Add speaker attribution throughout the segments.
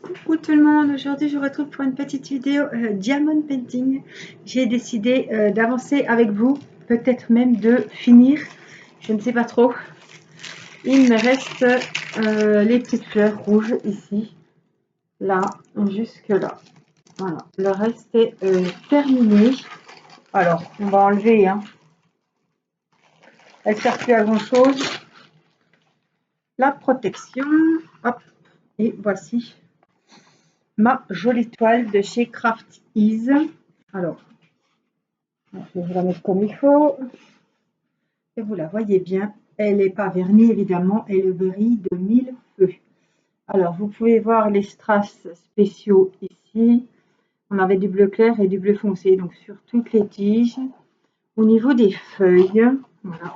Speaker 1: Coucou tout le monde, aujourd'hui je vous retrouve pour une petite vidéo Diamond Painting. J'ai décidé d'avancer avec vous, peut-être même de finir, je ne sais pas trop. Il me reste les petites fleurs rouges ici, là, jusque là. Voilà, le reste est terminé. Alors, on va enlever, hein. Elle ne sert plus à grand chose. La protection, hop, et voici ma jolie toile de chez Craft Ease. Alors, je vais la mettre comme il faut. Et vous la voyez bien. Elle n'est pas vernie, évidemment. Elle brille de mille feux. Alors, vous pouvez voir les strass spéciaux ici. On avait du bleu clair et du bleu foncé. Donc, sur toutes les tiges. Au niveau des feuilles, voilà.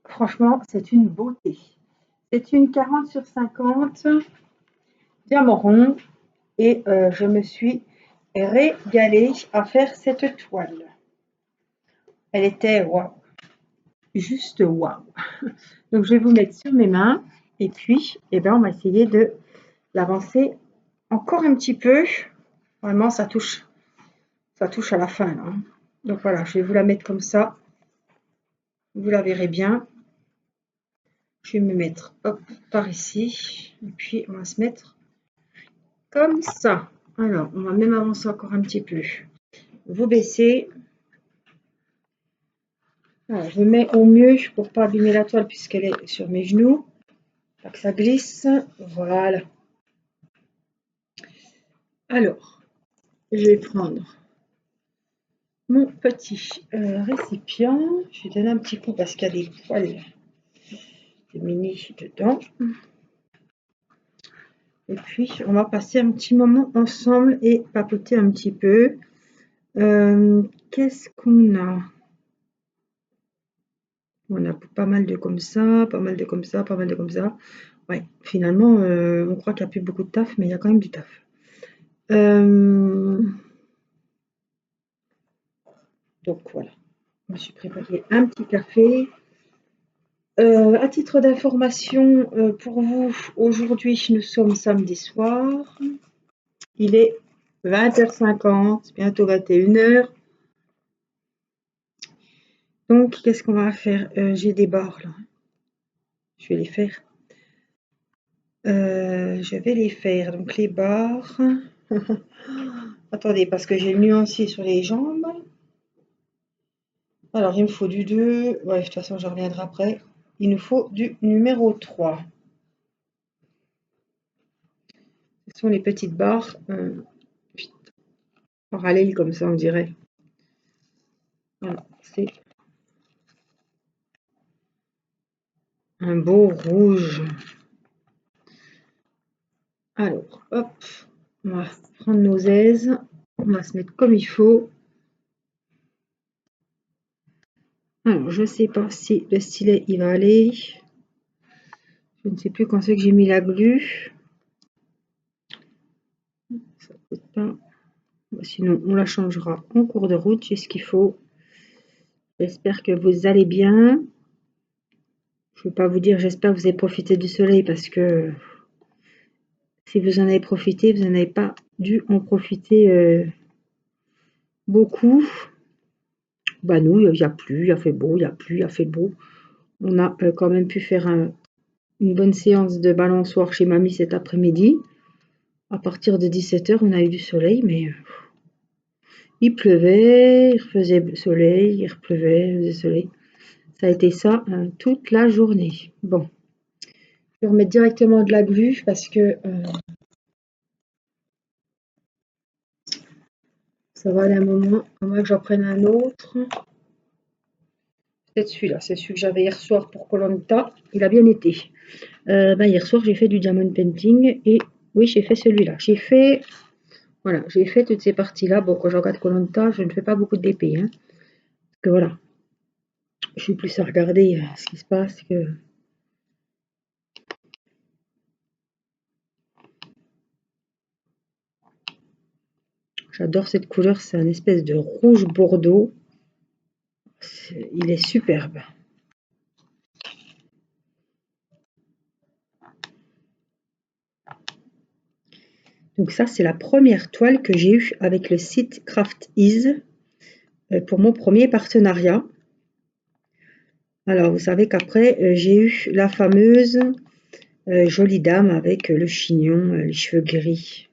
Speaker 1: Franchement, c'est une beauté. C'est une 40 sur 50 diamant rond. Et je me suis régalée à faire cette toile. Elle était waouh, juste waouh. Donc je vais vous mettre sur mes mains et puis on va essayer de l'avancer encore un petit peu. Vraiment ça touche à la fin là. Donc voilà, je vais vous la mettre comme ça. Vous la verrez bien. Je vais me mettre hop par ici et puis on va se mettre comme ça. Alors on va même avancer encore un petit peu. Vous baissez. Alors, je mets au mieux pour pas abîmer la toile puisqu'elle est sur mes genoux. Pas que ça glisse. Voilà. Alors, je vais prendre mon petit récipient. Je vais donner un petit coup parce qu'il y a des poils de mini dedans. Et puis, on va passer un petit moment ensemble et papoter un petit peu. Qu'est-ce qu'on a? On a pas mal de comme ça, pas mal de comme ça, pas mal de comme ça. Ouais, finalement, on croit qu'il n'y a plus beaucoup de taf, mais il y a quand même du taf. Donc voilà, je me suis préparé un petit café. À titre d'information pour vous, aujourd'hui nous sommes samedi soir. Il est 20h50, bientôt 21h. Donc qu'est-ce qu'on va faire? J'ai des barres là. Je vais les faire. Je vais les faire. Donc les barres. Attendez, parce que j'ai le nuancier sur les jambes. Alors il me faut du 2. Ouais, de toute façon, j'en reviendrai après. Il nous faut du numéro 3. Ce sont les petites barres parallèles comme ça, on dirait. Voilà, c'est un beau rouge. Alors, hop, on va prendre nos aises. On va se mettre comme il faut. Alors, je ne sais pas si le stylet il va aller. Je ne sais plus quand c'est que j'ai mis la glu. Ça peut pas. Sinon, on la changera en cours de route. J'ai ce qu'il faut. J'espère que vous allez bien. Je ne vais pas vous dire, j'espère que vous avez profité du soleil parce que si vous en avez profité, vous n'en avez pas dû en profiter beaucoup. Bah nous, il n'y a plus, il a fait beau, il n'y a plus, il a fait beau. On a quand même pu faire une bonne séance de balançoire chez mamie cet après-midi. À partir de 17h, on a eu du soleil, mais il pleuvait, il faisait soleil, il pleuvait, il faisait soleil. Ça a été ça toute la journée. Bon, je vais remettre directement de la glu parce que ça va aller un moment, à moins que j'en prenne un autre. C'est celui-là, c'est celui que j'avais hier soir pour Koh Lanta. Il a bien été. Hier soir, j'ai fait du diamond painting et oui, j'ai fait celui-là. Voilà, j'ai fait toutes ces parties-là. Bon, quand je regarde Koh Lanta, je ne fais pas beaucoup de DP, hein, parce que voilà, je suis plus à regarder ce qui se passe que. J'adore cette couleur, c'est un espèce de rouge bordeaux. Il est superbe. Donc ça, c'est la première toile que j'ai eue avec le site Craftease pour mon premier partenariat. Alors, vous savez qu'après, j'ai eu la fameuse jolie dame avec le chignon, les cheveux gris,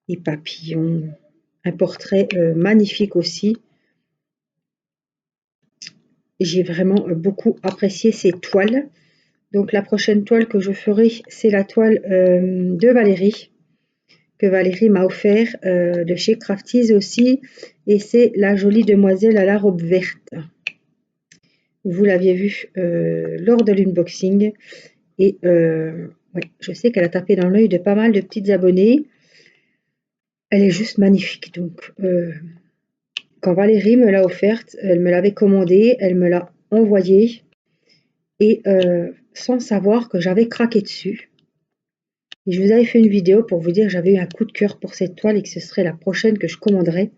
Speaker 1: les papillons, un portrait magnifique aussi. J'ai vraiment beaucoup apprécié ces toiles. Donc la prochaine toile que je ferai, c'est la toile de Valérie, que Valérie m'a offert de chez Craftease aussi. Et c'est la jolie demoiselle à la robe verte. Vous l'aviez vu lors de l'unboxing. Et ouais, je sais qu'elle a tapé dans l'œil de pas mal de petites abonnées. Elle est juste magnifique. Donc, quand Valérie me l'a offerte, elle me l'avait commandée, elle me l'a envoyée. Et sans savoir que j'avais craqué dessus. Et je vous avais fait une vidéo pour vous dire que j'avais eu un coup de cœur pour cette toile et que ce serait la prochaine que je commanderais.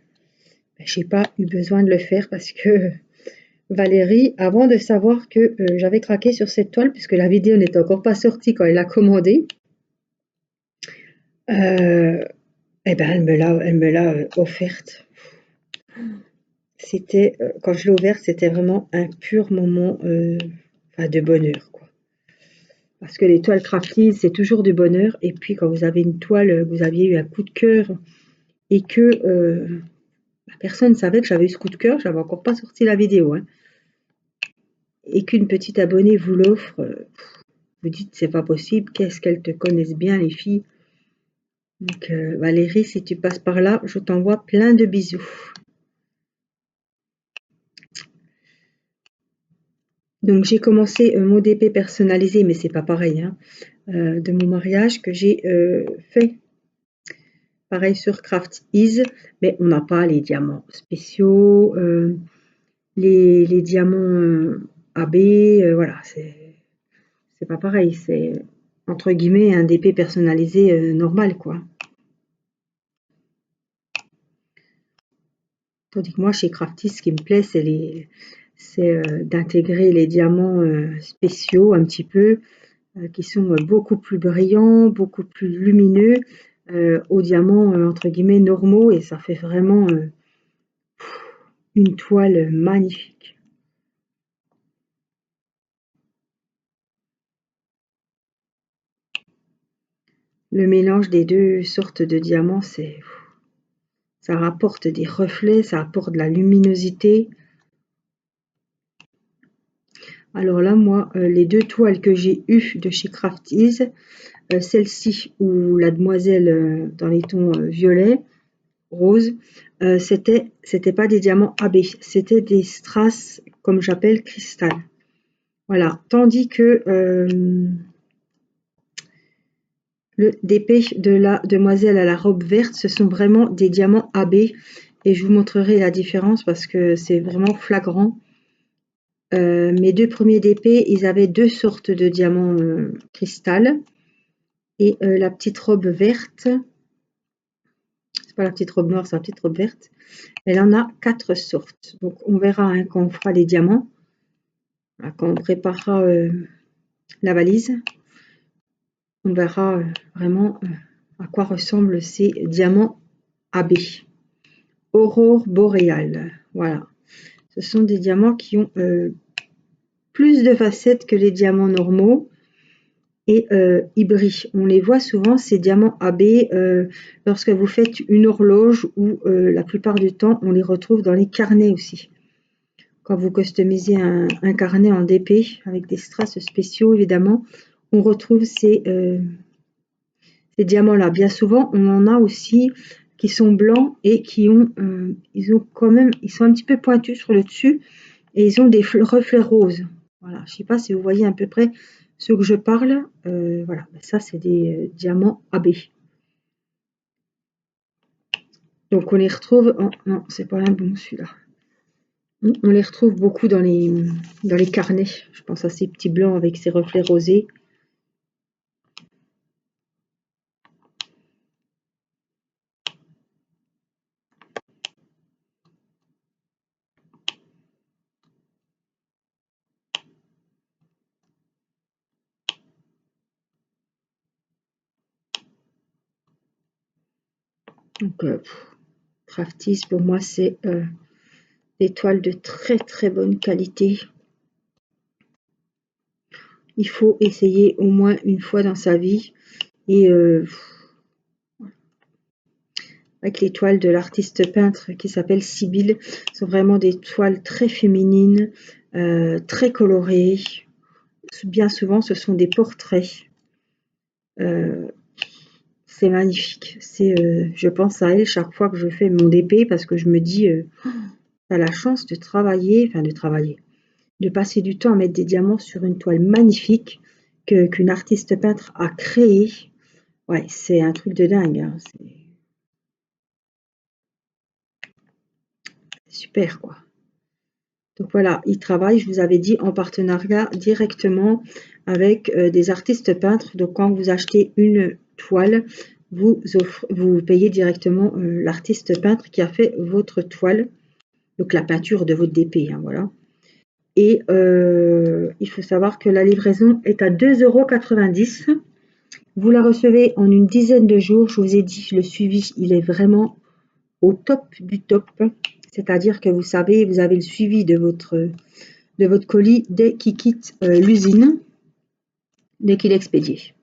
Speaker 1: Je n'ai pas eu besoin de le faire parce que Valérie, avant de savoir que j'avais craqué sur cette toile, puisque la vidéo n'était encore pas sortie quand elle l'a commandée, eh ben elle me l'a offerte. C'était, quand je l'ai ouverte, c'était vraiment un pur moment de bonheur, quoi. Parce que les toiles Craftease, c'est toujours du bonheur. Et puis quand vous avez une toile, vous aviez eu un coup de cœur et que personne ne savait que j'avais eu ce coup de cœur, j'avais encore pas sorti la vidéo, hein, et qu'une petite abonnée vous l'offre, vous dites c'est pas possible, qu'est-ce qu'elles te connaissent bien les filles. Donc Valérie, si tu passes par là, je t'envoie plein de bisous. Donc j'ai commencé mon DP personnalisé, mais c'est pas pareil, hein, de mon mariage que j'ai fait pareil sur Craftease, mais on n'a pas les diamants spéciaux, les diamants AB, voilà, c'est pas pareil, c'est entre guillemets un DP personnalisé normal, quoi. Tandis que moi chez Craftease, ce qui me plaît, c'est d'intégrer les diamants spéciaux un petit peu, qui sont beaucoup plus brillants, beaucoup plus lumineux aux diamants entre guillemets normaux, et ça fait vraiment une toile magnifique. Le mélange des deux sortes de diamants, ça rapporte des reflets, ça apporte de la luminosité. Alors là, moi, les deux toiles que j'ai eues de chez Craftease, celle-ci ou la demoiselle dans les tons violet, rose, c'était pas des diamants AB, c'était des strass, comme j'appelle, cristal. Voilà, tandis que le DP de la demoiselle à la robe verte, ce sont vraiment des diamants AB, et je vous montrerai la différence parce que c'est vraiment flagrant. Mes deux premiers DP, ils avaient deux sortes de diamants cristal, et la petite robe verte, c'est pas la petite robe noire, c'est la petite robe verte, elle en a 4 sortes. Donc on verra hein, quand on fera les diamants, quand on préparera la valise, on verra vraiment à quoi ressemblent ces diamants AB. Aurore boréale, voilà. Ce sont des diamants qui ont plus de facettes que les diamants normaux et ils brillent. On les voit souvent, ces diamants AB, lorsque vous faites une horloge ou la plupart du temps, on les retrouve dans les carnets aussi. Quand vous customisez un carnet en DP avec des strass spéciaux, évidemment, on retrouve ces diamants-là. Bien souvent, on en a aussi qui sont blancs et qui ont, ils sont un petit peu pointus sur le dessus et ils ont des reflets roses. Voilà, je ne sais pas si vous voyez à peu près ce que je parle. Voilà, ça c'est des diamants AB. Donc on les retrouve, non, c'est pas un bon celui-là. On les retrouve beaucoup dans les carnets. Je pense à ces petits blancs avec ces reflets rosés. Donc, Crafties, pour moi, c'est des toiles de très très bonne qualité. Il faut essayer au moins une fois dans sa vie. Et avec les toiles de l'artiste peintre qui s'appelle Sibylle, sont vraiment des toiles très féminines, très colorées. Bien souvent, ce sont des portraits. C'est magnifique. Je pense à elle chaque fois que je fais mon DP parce que je me dis, t'as la chance de travailler, de passer du temps à mettre des diamants sur une toile magnifique qu'une artiste peintre a créée. Ouais, c'est un truc de dingue, hein. C'est super, quoi. Donc voilà, ils travaillent, je vous avais dit, en partenariat directement avec des artistes peintres. Donc quand vous achetez une toile, vous payez directement l'artiste peintre qui a fait votre toile, donc la peinture de votre DP, hein, voilà. Et il faut savoir que la livraison est à 2,90 €. Vous la recevez en une dizaine de jours. Je vous ai dit, le suivi, il est vraiment au top du top. C'est-à-dire que vous savez, vous avez le suivi de votre colis dès qu'il quitte l'usine, dès qu'il est expédié.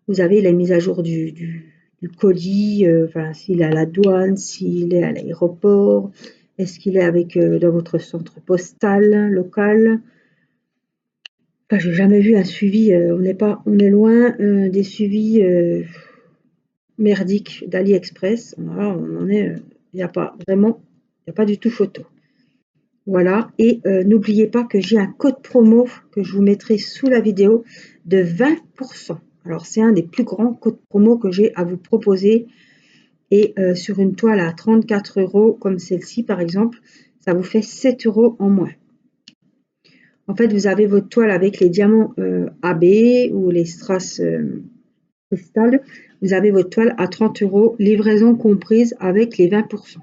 Speaker 1: Vous avez la mise à jour du colis, s'il est à la douane, s'il est à l'aéroport, est-ce qu'il est dans votre centre postal local. Enfin, j'ai jamais vu un suivi, on est loin des suivis merdiques d'AliExpress. Voilà, on en est, il n'y a pas vraiment, il n'y a pas du tout photo. Voilà, et n'oubliez pas que j'ai un code promo que je vous mettrai sous la vidéo de 20%. Alors, c'est un des plus grands codes promo que j'ai à vous proposer. Et sur une toile à 34 € comme celle-ci, par exemple, ça vous fait 7 € en moins. En fait, vous avez votre toile avec les diamants AB ou les strass cristal. Vous avez votre toile à 30 €, livraison comprise avec les 20%.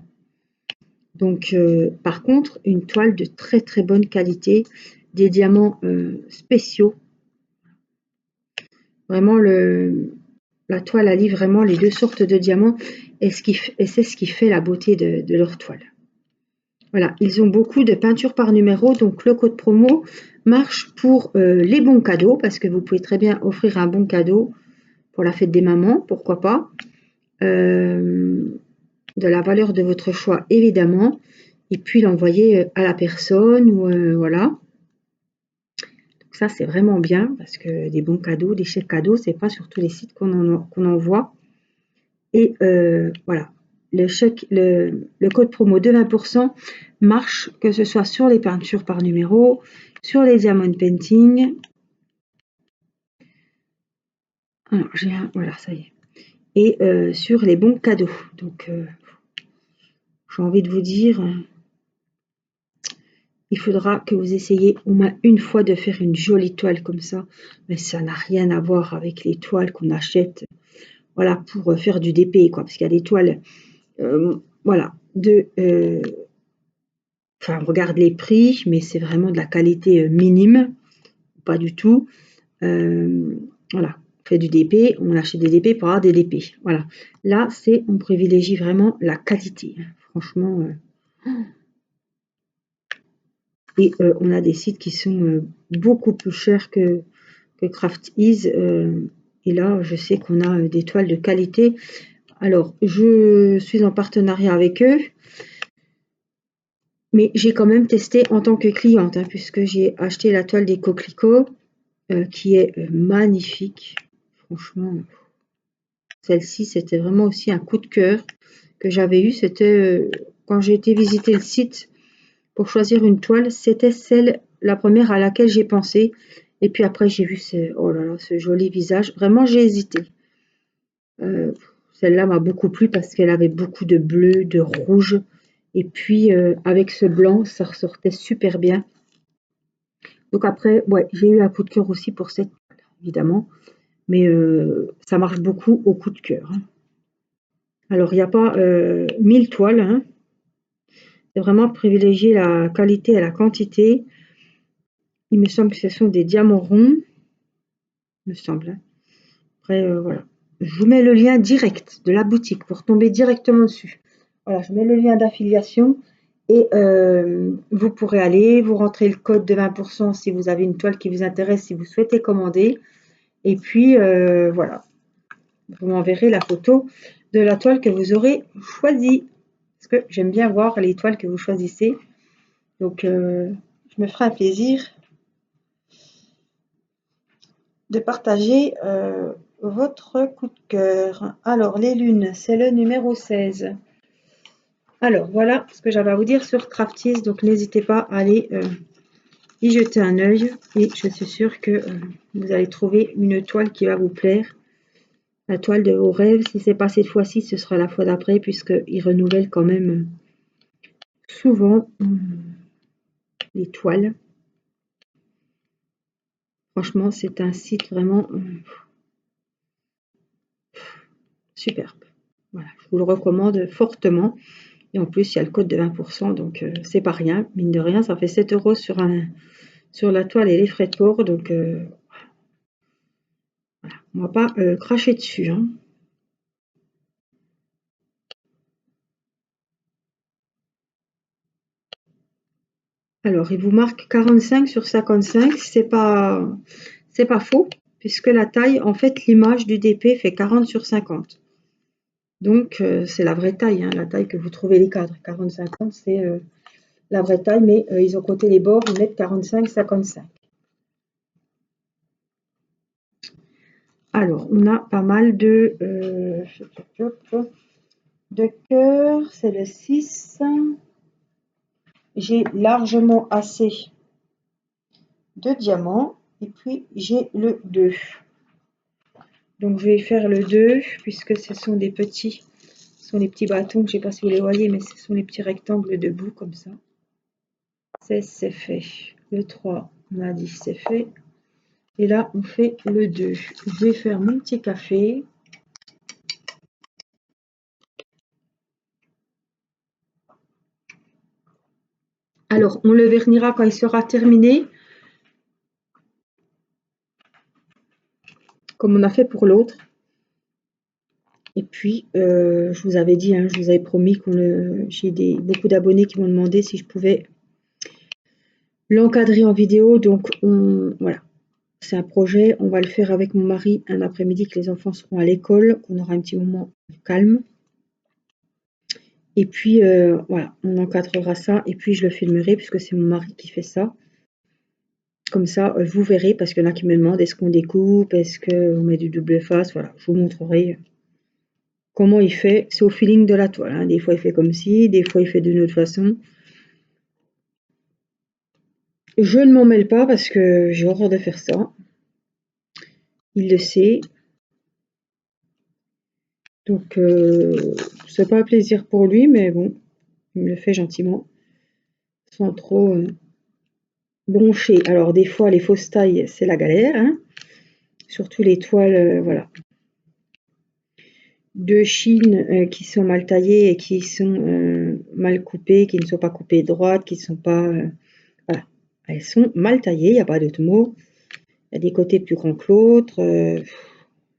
Speaker 1: Donc, par contre, une toile de très très bonne qualité, des diamants spéciaux. Vraiment, la toile allie vraiment les deux sortes de diamants et c'est ce qui fait la beauté de leur toile. Voilà, ils ont beaucoup de peintures par numéro, donc le code promo marche pour les bons cadeaux, parce que vous pouvez très bien offrir un bon cadeau pour la fête des mamans, pourquoi pas. De la valeur de votre choix, évidemment, et puis l'envoyer à la personne, ou voilà. Donc ça, c'est vraiment bien, parce que des bons cadeaux, des chèques cadeaux, c'est pas sur tous les sites qu'on envoie. Et voilà, le code promo de 20% marche, que ce soit sur les peintures par numéro, sur les diamond painting. Alors, voilà, ça y est. Et sur les bons cadeaux. Donc, j'ai envie de vous dire, il faudra que vous essayiez au moins une fois de faire une jolie toile comme ça. Mais ça n'a rien à voir avec les toiles qu'on achète, voilà, pour faire du DP, quoi. Parce qu'il y a des toiles, voilà, on regarde les prix, mais c'est vraiment de la qualité minime, pas du tout. Voilà, on fait du DP, on achète des DP pour avoir des DP. Voilà, là, on privilégie vraiment la qualité, franchement. Et on a des sites qui sont beaucoup plus chers que Crafties. Et là, je sais qu'on a des toiles de qualité. Alors, je suis en partenariat avec eux. Mais j'ai quand même testé en tant que cliente, hein, puisque j'ai acheté la toile des coquelicots, qui est magnifique. Franchement, celle-ci, c'était vraiment aussi un coup de cœur que j'avais eu. C'était quand j'ai été visiter le site pour choisir une toile, c'était la première à laquelle j'ai pensé. Et puis après, j'ai vu oh là là, ce joli visage. Vraiment, j'ai hésité. Celle-là m'a beaucoup plu parce qu'elle avait beaucoup de bleu, de rouge. Et puis, avec ce blanc, ça ressortait super bien. Donc après, ouais, j'ai eu un coup de cœur aussi pour cette toile, évidemment. Mais ça marche beaucoup au coup de cœur, hein. Alors, il n'y a pas 1000 toiles, hein. C'est vraiment privilégier la qualité et la quantité. Il me semble que ce sont des diamants ronds, il me semble, hein. Après, voilà. je vous mets le lien direct de la boutique pour tomber directement dessus. Voilà, je mets le lien d'affiliation et vous pourrez aller, vous rentrez le code de 20% si vous avez une toile qui vous intéresse, si vous souhaitez commander. Et puis voilà, vous m'enverrez la photo de la toile que vous aurez choisie. Parce que j'aime bien voir les toiles que vous choisissez. Donc je me ferai un plaisir de partager votre coup de cœur. Alors, les lunes, c'est le numéro 16. Alors, voilà ce que j'avais à vous dire sur Crafties. Donc, n'hésitez pas à aller y jeter un œil. Et je suis sûre que vous allez trouver une toile qui va vous plaire. La toile de vos rêves. Si ce n'est pas cette fois-ci, ce sera la fois d'après, puisqu'ils renouvellent quand même souvent les toiles. Franchement, c'est un site vraiment superbe. Voilà, je vous le recommande fortement. Et en plus, il y a le code de 20%, donc c'est pas rien. Mine de rien, ça fait 7 € sur la toile et les frais de port. Donc, voilà, on va pas cracher dessus. Hein. Alors, il vous marque 45 sur 55. C'est pas faux, puisque la taille, en fait, l'image du DP fait 40 sur 50. Donc, c'est la vraie taille, hein, la taille que vous trouvez les cadres. 40-50, c'est la vraie taille, mais ils ont coté les bords, ils mettent 45-55. Alors, on a pas mal de cœurs, c'est le 6. J'ai largement assez de diamants. Et puis, j'ai le 2. Donc, je vais faire le 2, puisque ce sont des petits, les petits bâtons. Je ne sais pas si vous les voyez, mais ce sont les petits rectangles debout, comme ça. 16, c'est fait. Le 3, on a dit c'est fait. Et là, on fait le 2. Je vais faire mon petit café. Alors, on le vernira quand il sera terminé, comme on a fait pour l'autre. Et puis, je vous avais dit, hein, je vous avais promis j'ai beaucoup d'abonnés qui m'ont demandé si je pouvais l'encadrer en vidéo. Donc, voilà, c'est un projet. On va le faire avec mon mari un après-midi que les enfants seront à l'école, qu'on aura un petit moment calme. Et puis, voilà, on encadrera ça et puis je le filmerai puisque c'est mon mari qui fait ça. Comme ça, vous verrez, parce qu'il y en a qui me demandent est-ce qu'on découpe, est-ce qu'on met du double face. Voilà, je vous montrerai comment il fait. C'est au feeling de la toile. Hein. Des fois, il fait comme ci, des fois, il fait d'une autre façon. Je ne m'en mêle pas parce que j'ai horreur de faire ça. Il le sait. Donc, c'est pas un plaisir pour lui, mais bon, il me le fait gentiment, sans trop broncher. Alors, des fois, les fausses tailles, c'est la galère. Hein. Surtout les toiles, voilà, de Chine qui sont mal taillées et qui sont mal coupées, qui ne sont pas coupées droites, qui ne sont pas... voilà, elles sont mal taillées, il n'y a pas d'autre mot. Il y a des côtés plus grands que l'autre.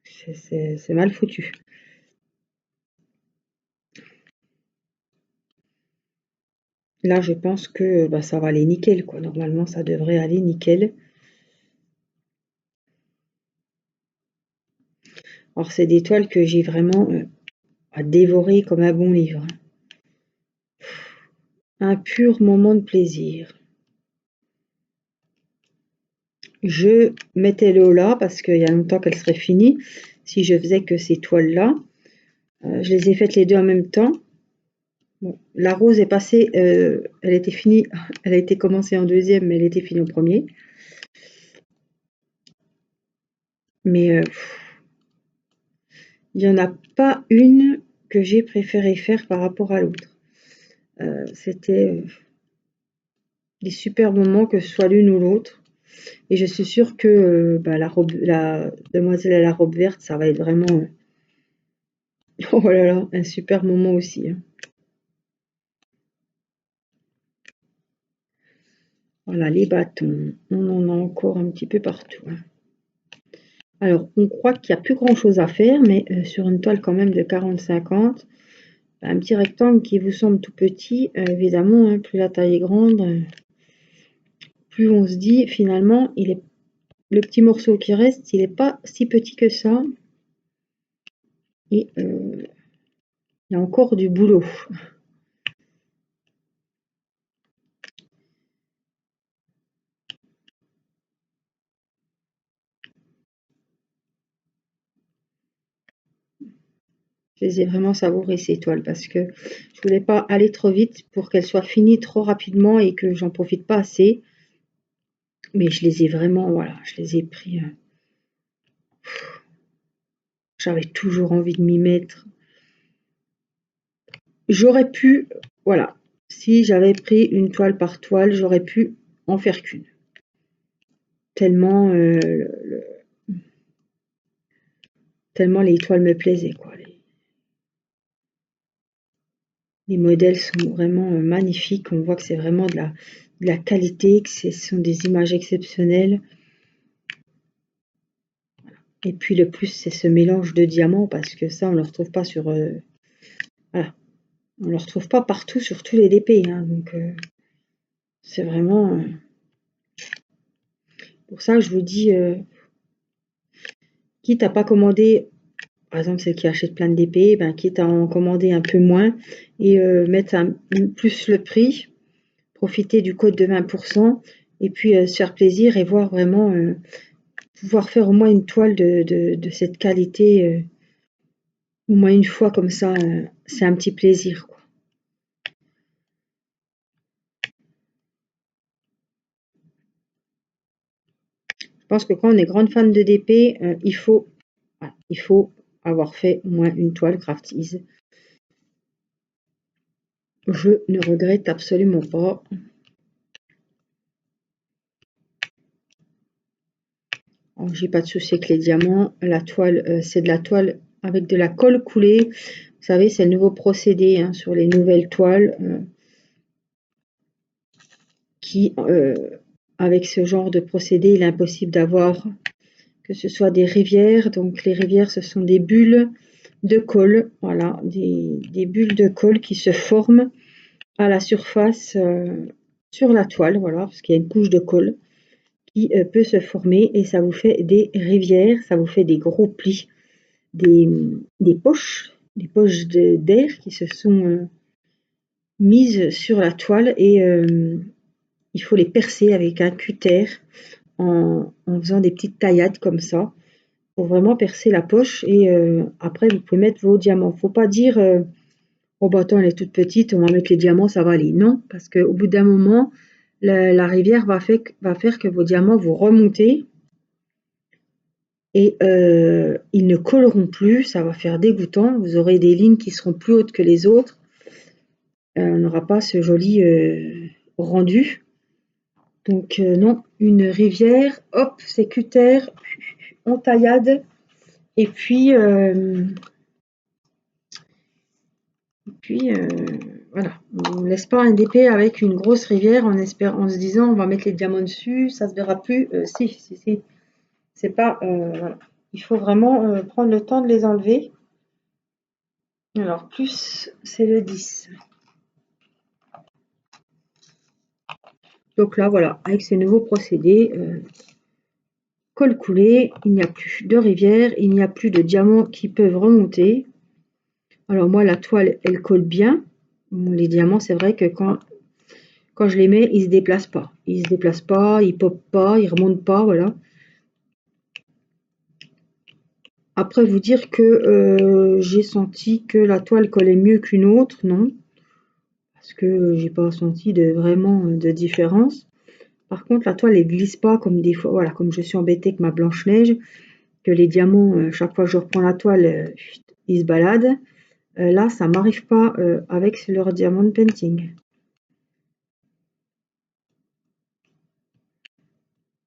Speaker 1: C'est mal foutu. Là, je pense que bah, ça va aller nickel, quoi. Normalement, ça devrait aller nickel. Alors, c'est des toiles que j'ai vraiment dévorées comme un bon livre. Un pur moment de plaisir. Je mettais l'eau là parce qu'il y a longtemps qu'elle serait finie. Si je faisais que ces toiles-là, je les ai faites les deux en même temps. Bon, la rose est passée, elle était finie, elle a été commencée en deuxième, mais elle était finie en premier. Mais il n'y en a pas une que j'ai préféré faire par rapport à l'autre. C'était des super moments, que ce soit l'une ou l'autre. Et je suis sûre que bah, la demoiselle à la robe verte, ça va être vraiment oh là là, un super moment aussi. Hein. Voilà, les bâtons, on en a encore un petit peu partout. Hein. Alors, on croit qu'il n'y a plus grand-chose à faire, mais sur une toile quand même de 40-50, un petit rectangle qui vous semble tout petit, évidemment, hein, plus la taille est grande, plus on se dit finalement, le petit morceau qui reste, il n'est pas si petit que ça. Et il y a encore du boulot. Je les ai vraiment savourées ces toiles parce que je voulais pas aller trop vite pour qu'elles soient finies trop rapidement et que j'en profite pas assez. Mais je les ai vraiment, voilà, je les ai pris. J'avais toujours envie de m'y mettre. J'aurais pu, voilà, si j'avais pris une toile par toile, j'aurais pu en faire qu'une. Tellement, tellement les toiles me plaisaient, quoi. Les modèles sont vraiment magnifiques. On voit que c'est vraiment de la qualité, que ce sont des images exceptionnelles. Et puis le plus, c'est ce mélange de diamants parce que ça, on ne le retrouve pas sur, voilà, on le retrouve pas partout sur tous les DP, hein, donc c'est vraiment pour ça que je vous dis, quitte à pas commander, par exemple celle qui achète plein de DP, ben, quitte à en commander un peu moins et mettre plus le prix, profiter du code de 20% et puis se faire plaisir et voir vraiment pouvoir faire au moins une toile de cette qualité, au moins une fois comme ça, c'est un petit plaisir, quoi. Je pense que quand on est grande fan de DP, voilà, il faut avoir fait au moins une toile Crafties. Je ne regrette absolument pas. J'ai pas de souci avec les diamants. La toile, c'est de la toile avec de la colle coulée. Vous savez, c'est le nouveau procédé hein, sur les nouvelles toiles qui, avec ce genre de procédé, il est impossible d'avoir que ce soit des rivières. Donc les rivières, ce sont des bulles de colle, voilà, des bulles de colle qui se forment à la surface sur la toile, voilà, parce qu'il y a une couche de colle qui peut se former et ça vous fait des rivières, ça vous fait des gros plis, des, des poches d'air qui se sont mises sur la toile et il faut les percer avec un cutter en faisant des petites taillades comme ça pour vraiment percer la poche et après vous pouvez mettre vos diamants. Faut pas dire oh bah attends elle est toute petite, on va mettre les diamants, ça va aller. Non, parce qu'au bout d'un moment, la rivière va faire que vos diamants vont remonter et ils ne colleront plus, ça va faire dégoûtant. Vous aurez des lignes qui seront plus hautes que les autres. On n'aura pas ce joli rendu. Donc non, une rivière, hop, c'est cutter, on taillade et puis voilà, on ne laisse pas un DP avec une grosse rivière en se disant on va mettre les diamants dessus, ça se verra plus. Si. C'est pas. Voilà. Il faut vraiment prendre le temps de les enlever. Alors, plus c'est le 10. Donc là, voilà, avec ces nouveaux procédés, colle coulée, il n'y a plus de rivière, il n'y a plus de diamants qui peuvent remonter. Alors moi, la toile, elle colle bien. Bon, les diamants, c'est vrai que quand je les mets, ils se déplacent pas. Ils se déplacent pas, ils popent pas, ils remontent pas, voilà. Après, vous dire que j'ai senti que la toile collait mieux qu'une autre, non. Parce que j'ai pas senti vraiment de différence. Par contre, la toile, elle glisse pas comme des fois, voilà, comme je suis embêtée avec ma Blanche-Neige, que les diamants, chaque fois que je reprends la toile, ils se baladent. Là, ça m'arrive pas avec leur diamond painting.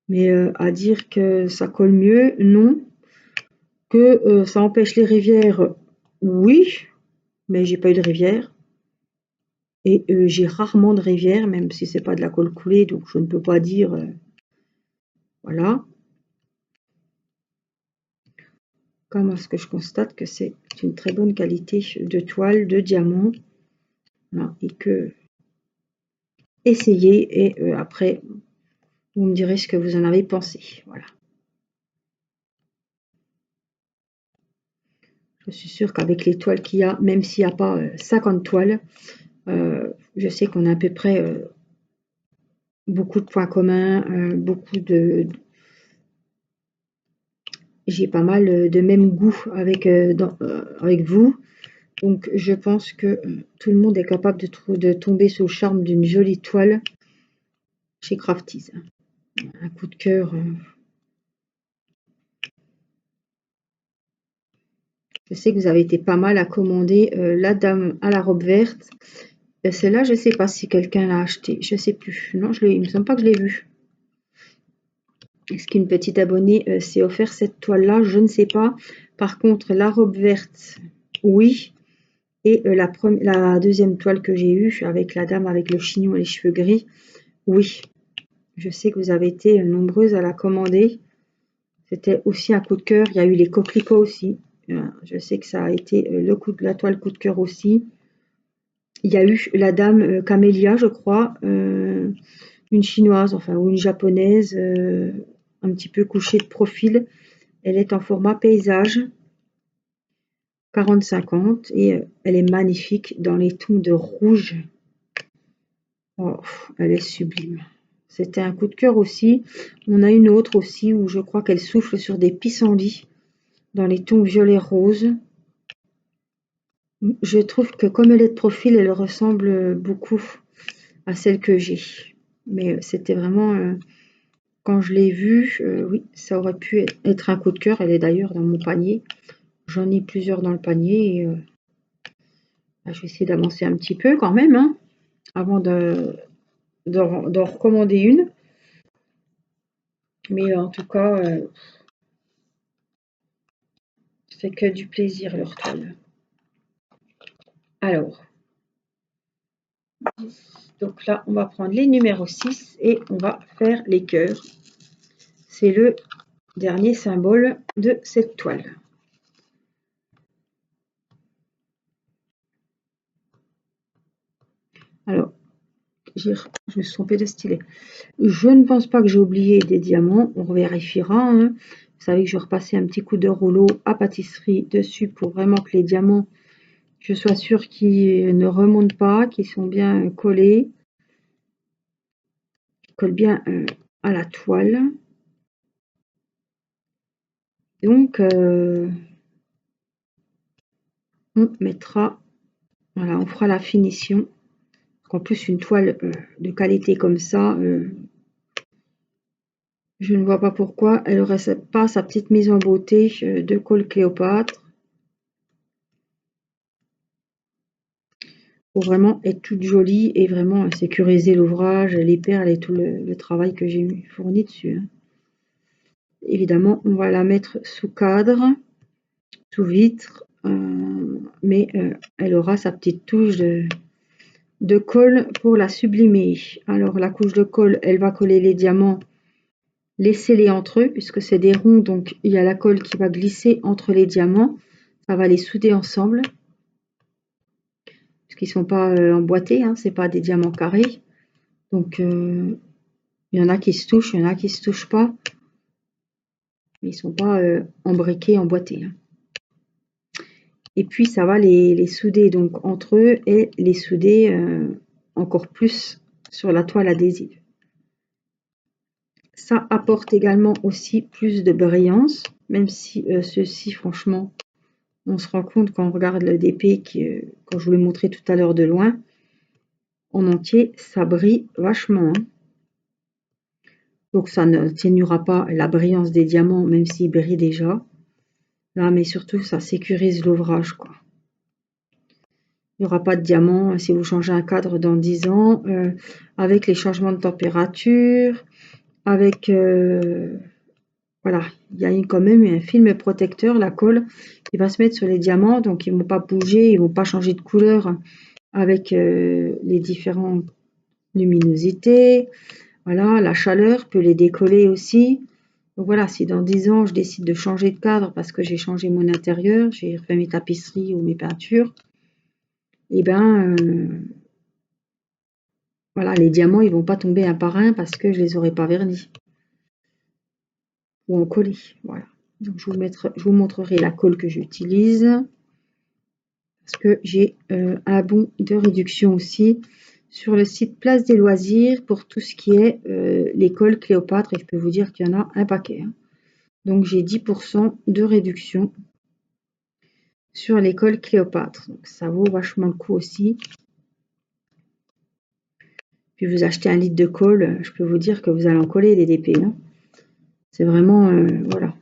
Speaker 1: Mais à dire que ça colle mieux, non. Que ça empêche les rivières, oui, mais j'ai pas eu de rivière. Et j'ai rarement de rivière, même si c'est pas de la colle coulée, donc je ne peux pas dire, voilà. Comme ce que je constate que c'est une très bonne qualité de toile, de diamant. Voilà, et que essayez et après vous me direz ce que vous en avez pensé. Voilà. Je suis sûre qu'avec les toiles qu'il y a, même s'il n'y a pas 50 toiles, je sais qu'on a à peu près beaucoup de points communs, j'ai pas mal de même goût avec vous. Donc je pense que tout le monde est capable de tomber sous le charme d'une jolie toile chez Crafties. Un coup de cœur. Je sais que vous avez été pas mal à commander la dame à la robe verte. Celle-là, je ne sais pas si quelqu'un l'a acheté. Je ne sais plus. Non, il me semble pas que je l'ai vue. Est-ce qu'une petite abonnée s'est offert cette toile-là? Je ne sais pas. Par contre, la robe verte, oui. Et la deuxième toile que j'ai eue avec la dame avec le chignon et les cheveux gris, oui. Je sais que vous avez été nombreuses à la commander. C'était aussi un coup de cœur. Il y a eu les coquelicots aussi. Je sais que ça a été la toile coup de cœur aussi. Il y a eu la dame Camélia, je crois, une chinoise, enfin, ou une japonaise, un petit peu couchée de profil. Elle est en format paysage, 40-50, et elle est magnifique dans les tons de rouge. Oh, elle est sublime. C'était un coup de cœur aussi. On a une autre aussi où je crois qu'elle souffle sur des pissenlits dans les tons violet rose. Je trouve que comme elle est de profil, elle ressemble beaucoup à celle que j'ai. Mais c'était vraiment, quand je l'ai vue, oui, ça aurait pu être un coup de cœur. Elle est d'ailleurs dans mon panier. J'en ai plusieurs dans le panier. Et, je vais essayer d'avancer un petit peu quand même, hein, avant d'en recommander une. Mais en tout cas, c'est que du plaisir leur toile. Alors, donc là, on va prendre les numéros 6 et on va faire les cœurs. C'est le dernier symbole de cette toile. Alors, je me suis trompée de stylet. Je ne pense pas que j'ai oublié des diamants. On vérifiera. Hein. Vous savez que je vais repasser un petit coup de rouleau à pâtisserie dessus pour vraiment que les diamants, je sois sûre qu'ils ne remontent pas, qu'ils sont bien collés. Qu'ils collent bien à la toile. Donc, on mettra, voilà, on fera la finition. En plus, une toile de qualité comme ça, je ne vois pas pourquoi elle n'aurait pas sa petite mise en beauté de colle Cléopâtre. Pour vraiment être toute jolie et vraiment sécuriser l'ouvrage, les perles et tout le travail que j'ai fourni dessus. Hein. Évidemment, on va la mettre sous cadre, sous vitre, mais elle aura sa petite touche de colle pour la sublimer. Alors la couche de colle, elle va coller les diamants, les sceller entre eux, puisque c'est des ronds, donc il y a la colle qui va glisser entre les diamants. Ça va les souder ensemble. Parce qu'ils ne sont pas emboîtés, hein, c'est pas des diamants carrés. Donc il y en a qui se touchent, il y en a qui ne se touchent pas. Mais ils ne sont pas embriqués, emboîtés. Hein. Et puis ça va les souder donc entre eux et les souder encore plus sur la toile adhésive. Ça apporte également aussi plus de brillance, même si ceci, franchement, on se rend compte quand on regarde le DP, quand je vous l'ai montré tout à l'heure de loin, en entier, ça brille vachement. Hein. Donc ça ne ténuera pas la brillance des diamants, même s'ils brillent déjà. Là, mais surtout, ça sécurise l'ouvrage, quoi. Il n'y aura pas de diamants si vous changez un cadre dans 10 ans, avec les changements de température, avec... voilà, il y a quand même un film protecteur, la colle, qui va se mettre sur les diamants, donc ils ne vont pas bouger, ils ne vont pas changer de couleur avec les différentes luminosités. Voilà, la chaleur peut les décoller aussi. Donc voilà, si dans 10 ans, je décide de changer de cadre parce que j'ai changé mon intérieur, j'ai refait mes tapisseries ou mes peintures, et ben voilà, les diamants, ils vont pas tomber un par un parce que je les aurais pas vernis ou en collé. Voilà. Donc je vous montrerai la colle que j'utilise parce que j'ai un bon de réduction aussi sur le site Place des Loisirs pour tout ce qui est les colles Cléopâtre, et je peux vous dire qu'il y en a un paquet. Hein. Donc j'ai 10% de réduction sur les colles Cléopâtre. Donc ça vaut vachement le coup aussi. Puis vous achetez un litre de colle, je peux vous dire que vous allez en coller des DP. Hein. C'est vraiment, voilà.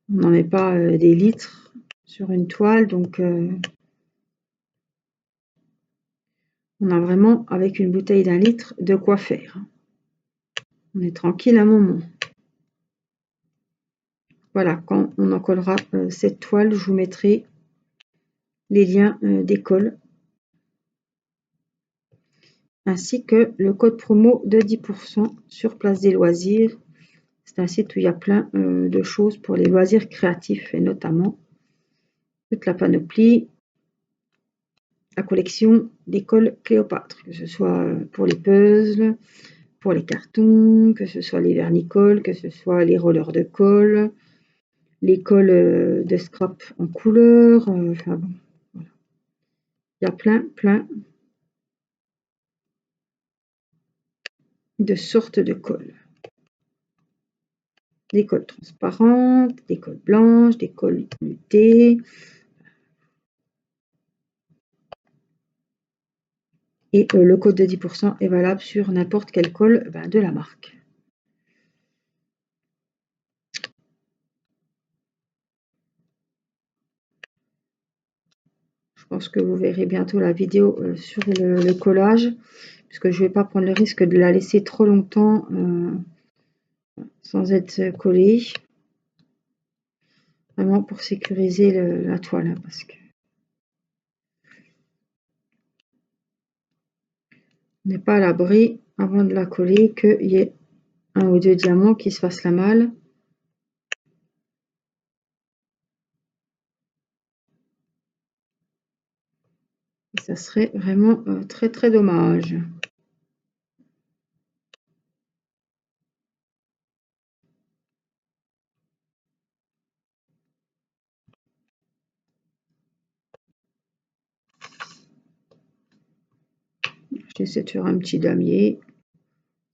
Speaker 1: On n'en met pas des litres sur une toile, donc on a vraiment, avec une bouteille d'1 litre, de quoi faire. On est tranquille un moment. Voilà, quand on en collera cette toile, je vous mettrai les liens des colles, ainsi que le code promo de 10% sur Place des Loisirs. C'est un site où il y a plein de choses pour les loisirs créatifs, et notamment toute la panoplie, la collection des colles Cléopâtre, que ce soit pour les puzzles, pour les cartons, que ce soit les vernicoles, que ce soit les rollers de colle, les colles de scrap en couleur, enfin bon, voilà. Il y a plein de sortes de colles. Des colles transparentes, des colles blanches, des colles luttées. Et le code de 10% est valable sur n'importe quelle colle de la marque. Je pense que vous verrez bientôt la vidéo sur le collage, puisque je ne vais pas prendre le risque de la laisser trop longtemps sans être collée. Vraiment pour sécuriser la toile, hein, parce que on n'est pas à l'abri, avant de la coller, qu'il y ait 1 ou 2 diamants qui se fassent la malle. Et ça serait vraiment très dommage. J'essaie de faire un petit damier.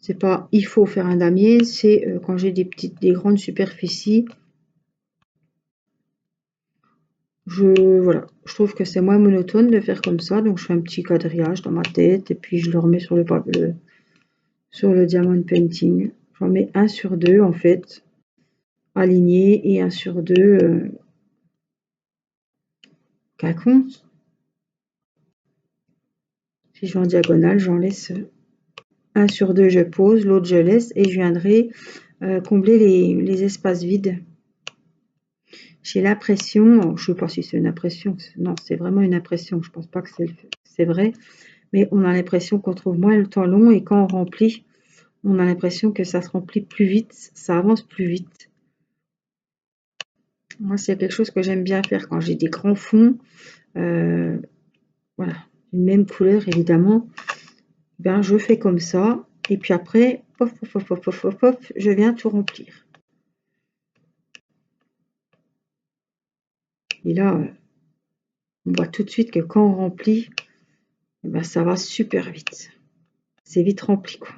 Speaker 1: C'est pas il faut faire un damier, c'est quand j'ai des grandes superficies. Voilà, je trouve que c'est moins monotone de faire comme ça, donc je fais un petit quadrillage dans ma tête et puis je le remets sur sur le diamond painting. J'en mets 1 sur 2 en fait, aligné, et 1 sur 2 qu'un compte. Si je vais en diagonale, j'en laisse 1 sur 2, je pose, l'autre je laisse, et je viendrai combler les espaces vides. J'ai l'impression, je ne sais pas si c'est une impression, non, c'est vraiment une impression, je ne pense pas que c'est vrai, mais on a l'impression qu'on trouve moins le temps long, et quand on remplit, on a l'impression que ça se remplit plus vite, ça avance plus vite. Moi, c'est quelque chose que j'aime bien faire quand j'ai des grands fonds, voilà, une même couleur évidemment, je fais comme ça, et puis après, je viens tout remplir. Et là, on voit tout de suite que quand on remplit, ça va super vite. C'est vite rempli, quoi.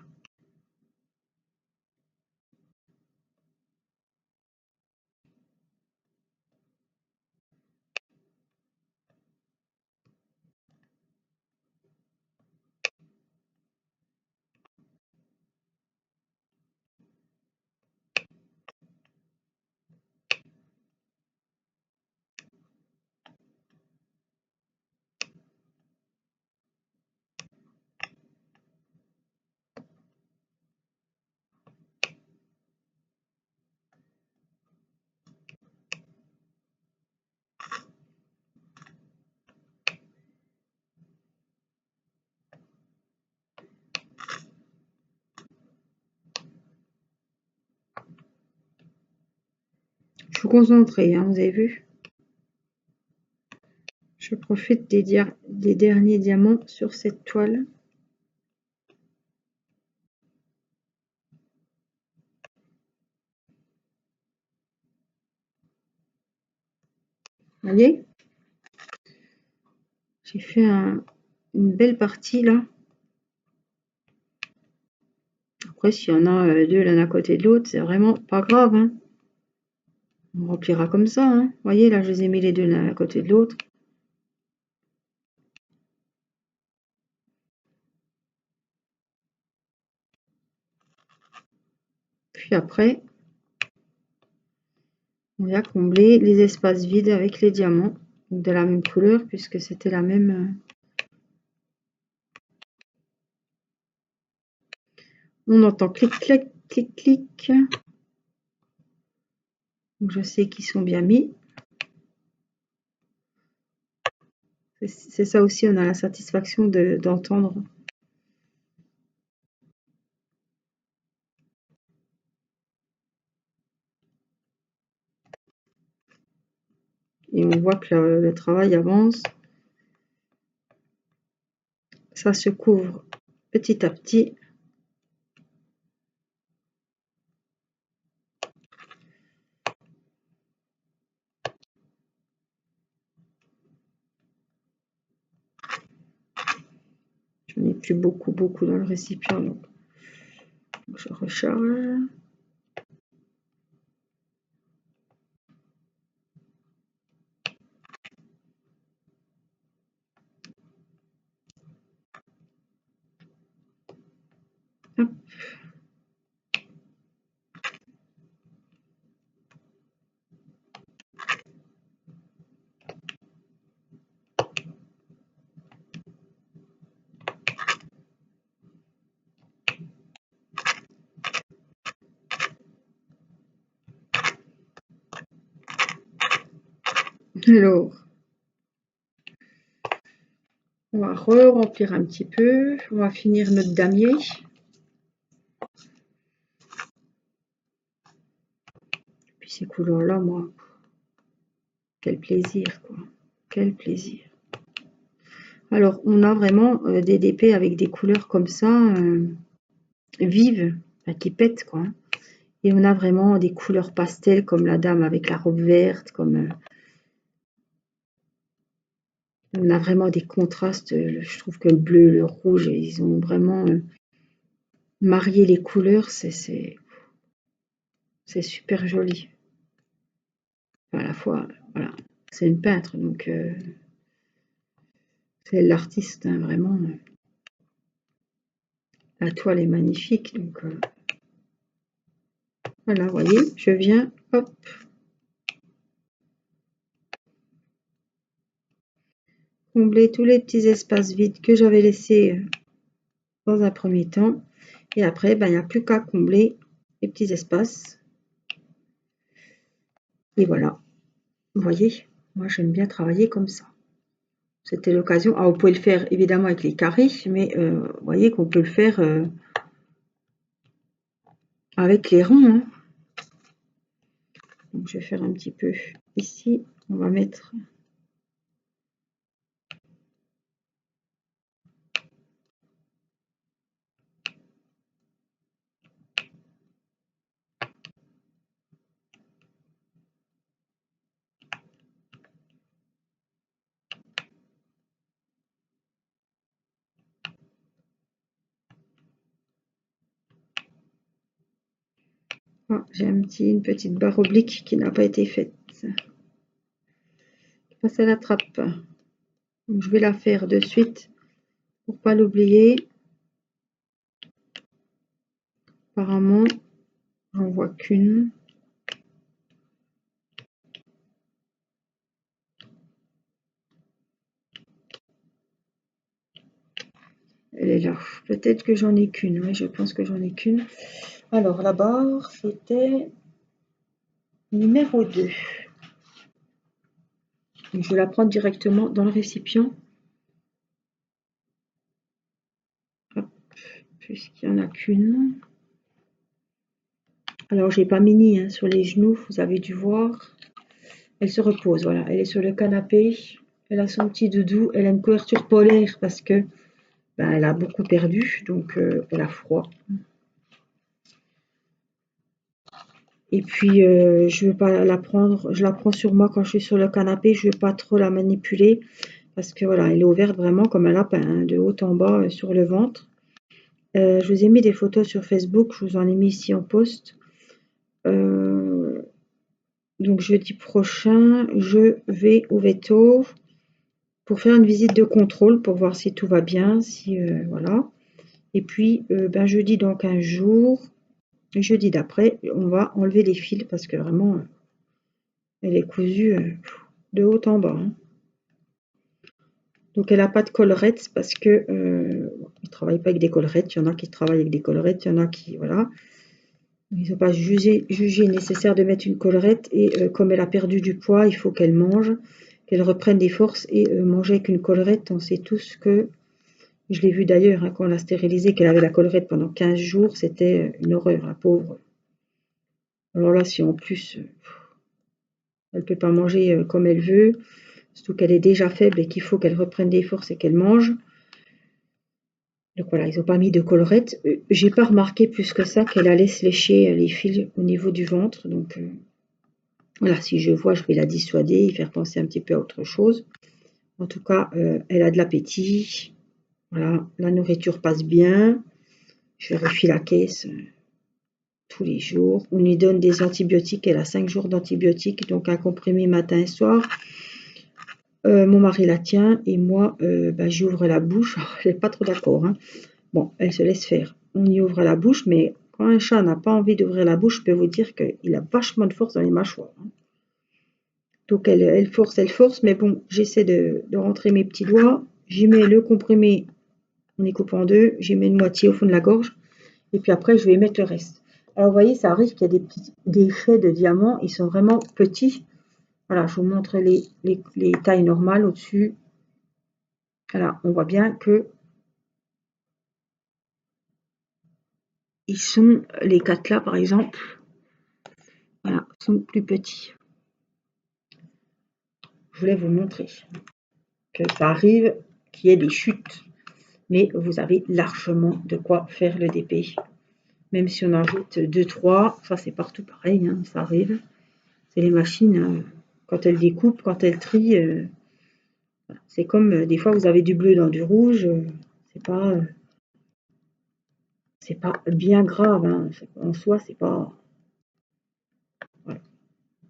Speaker 1: suis concentrée, hein, vous avez vu. Je profite des derniers diamants sur cette toile. Vous voyez, j'ai fait une belle partie là. Après, s'il y en a deux l'un à côté de l'autre, c'est vraiment pas grave, hein. On remplira comme ça, hein. Vous voyez, là, je les ai mis les deux l'un à côté de l'autre. Puis après, on va combler les espaces vides avec les diamants, donc de la même couleur, puisque c'était la même. On entend clic, clic, clic, clic. Donc je sais qu'ils sont bien mis. C'est ça aussi, on a la satisfaction d'entendre. Et on voit que le travail avance. Ça se couvre petit à petit. Je n'ai plus beaucoup dans le récipient. Donc je recharge. Hop. Alors, on va re-remplir un petit peu. On va finir notre damier. Puis ces couleurs-là, moi, quel plaisir, quoi. Quel plaisir. Alors, on a vraiment des DP avec des couleurs comme ça, vives, qui pètent, quoi. Et on a vraiment des couleurs pastel, comme la dame avec la robe verte, comme... on a vraiment des contrastes. Je trouve que le bleu, le rouge, ils ont vraiment marié les couleurs. C'est super joli. Enfin, à la fois, voilà, c'est une peintre, donc c'est l'artiste, hein, vraiment. La toile est magnifique, donc voilà, vous voyez, je viens, hop, combler tous les petits espaces vides que j'avais laissés dans un premier temps. Et après, ben, il n'y a plus qu'à combler les petits espaces. Et voilà, vous voyez, moi j'aime bien travailler comme ça. C'était l'occasion. Ah, vous pouvez le faire évidemment avec les carrés, mais vous voyez qu'on peut le faire avec les ronds, hein. Donc, je vais faire un petit peu ici. On va mettre... Ah, j'ai une petite barre oblique qui n'a pas été faite. Passe à la trappe. Donc, je vais la faire de suite pour pas l'oublier. Apparemment, j'en vois qu'une. Elle est là. Peut-être que j'en ai qu'une. Oui, je pense que j'en ai qu'une. Alors, la barre, c'était numéro 2. Donc, je vais la prendre directement dans le récipient. Hop, puisqu'il n'y en a qu'une. Alors, j'ai pas Mini hein, sur les genoux, vous avez dû voir. Elle se repose, voilà. Elle est sur le canapé. Elle a son petit doudou. Elle a une couverture polaire parce que ben, elle a beaucoup perdu, donc elle a froid. Et puis, je veux pas la prendre. Je la prends sur moi quand je suis sur le canapé. Je veux pas trop la manipuler parce que voilà, elle est ouverte vraiment comme un lapin, hein, de haut en bas sur le ventre. Je vous ai mis des photos sur Facebook. Je vous en ai mis ici en post. Donc jeudi prochain, je vais au veto pour faire une visite de contrôle pour voir si tout va bien, si voilà. Et puis ben, jeudi dans 15 jours, jeudi d'après, on va enlever les fils parce que vraiment, elle est cousue de haut en bas. Hein. Donc elle n'a pas de collerette parce que ils ne travaillent pas avec des collerettes. Il y en a qui travaillent avec des collerettes, il y en a qui voilà. Ils n'ont pas jugé nécessaire de mettre une collerette et comme elle a perdu du poids, il faut qu'elle mange, qu'elle reprenne des forces et manger avec une collerette, on sait tous que, je l'ai vu d'ailleurs hein, quand on l'a stérilisée, qu'elle avait la collerette pendant 15 jours, c'était une horreur, la pauvre. Alors là, si en plus, elle ne peut pas manger comme elle veut, surtout qu'elle est déjà faible et qu'il faut qu'elle reprenne des forces et qu'elle mange. Donc voilà, ils n'ont pas mis de collerette. J'ai pas remarqué plus que ça qu'elle allait se lécher les fils au niveau du ventre, donc... Voilà, si je vois, je vais la dissuader et faire penser un petit peu à autre chose. En tout cas, elle a de l'appétit. Voilà, la nourriture passe bien. Je vérifie la caisse tous les jours. On lui donne des antibiotiques. Elle a 5 jours d'antibiotiques, donc un comprimé matin et soir. Mon mari la tient et moi, ben, j'ouvre la bouche. Elle n'est pas trop d'accord. Hein. Bon, elle se laisse faire. On y ouvre la bouche, mais quand un chat n'a pas envie d'ouvrir la bouche, je peux vous dire qu'il a vachement de force dans les mâchoires. Hein. Donc elle force, mais bon, j'essaie de rentrer mes petits doigts. J'y mets le comprimé, on y coupe en deux, j'y mets une moitié au fond de la gorge, et puis après je vais y mettre le reste. Alors vous voyez, ça arrive qu'il y a des faits de diamants, ils sont vraiment petits. Voilà, je vous montre les tailles normales au-dessus. Voilà, on voit bien que ils sont, les 4 là par exemple, voilà, sont plus petits. Je voulais vous montrer que ça arrive qu'il y ait des chutes, mais vous avez largement de quoi faire le DP. Même si on ajoute 2-3, ça c'est partout pareil, hein, ça arrive. C'est les machines, hein, quand elles découpent, quand elles trient, c'est comme des fois vous avez du bleu dans du rouge, c'est pas bien grave, hein, en soi c'est pas... Voilà.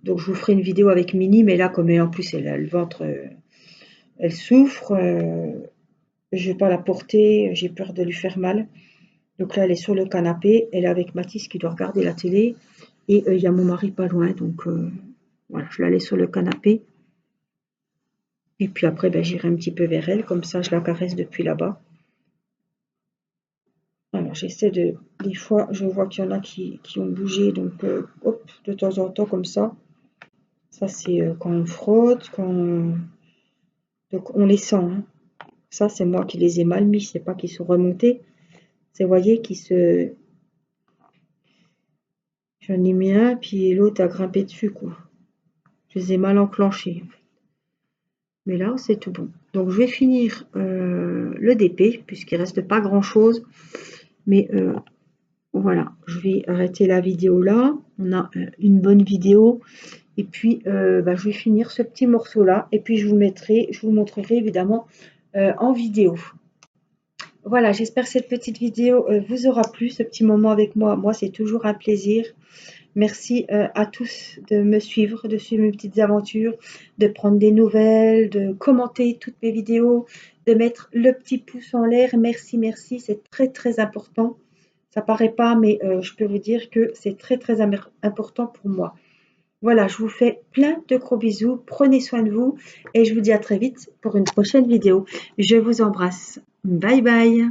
Speaker 1: Donc je vous ferai une vidéo avec Mini, mais là comme elle, en plus elle a le ventre, elle souffre, je vais pas la porter, j'ai peur de lui faire mal. Donc là elle est sur le canapé, elle est avec Mathis qui doit regarder la télé, et il y a mon mari pas loin, donc... Voilà, je la laisse sur le canapé. Et puis après, ben, j'irai un petit peu vers elle, comme ça je la caresse depuis là-bas. Alors j'essaie de... Des fois, je vois qu'il y en a qui ont bougé, donc hop, de temps en temps comme ça. Ça c'est quand on frotte, quand... Donc on les sent. Hein. Ça c'est moi qui les ai mal mis, c'est pas qu'ils sont remontés. C'est, vous voyez, qui se... J'en ai mis un, puis l'autre a grimpé dessus, quoi. Je les ai mal enclenchés. Mais là, c'est tout bon. Donc je vais finir le DP, puisqu'il reste pas grand-chose. Mais voilà, je vais arrêter la vidéo là. On a une bonne vidéo. Et puis, bah, je vais finir ce petit morceau-là. Et puis, je vous montrerai évidemment en vidéo. Voilà, j'espère que cette petite vidéo vous aura plu, ce petit moment avec moi. Moi, c'est toujours un plaisir. Merci à tous de me suivre, de suivre mes petites aventures, de prendre des nouvelles, de commenter toutes mes vidéos, de mettre le petit pouce en l'air. Merci, merci, c'est très, très important. Ça paraît pas, mais je peux vous dire que c'est très, très important pour moi. Voilà, je vous fais plein de gros bisous. Prenez soin de vous et je vous dis à très vite pour une prochaine vidéo. Je vous embrasse. Bye bye.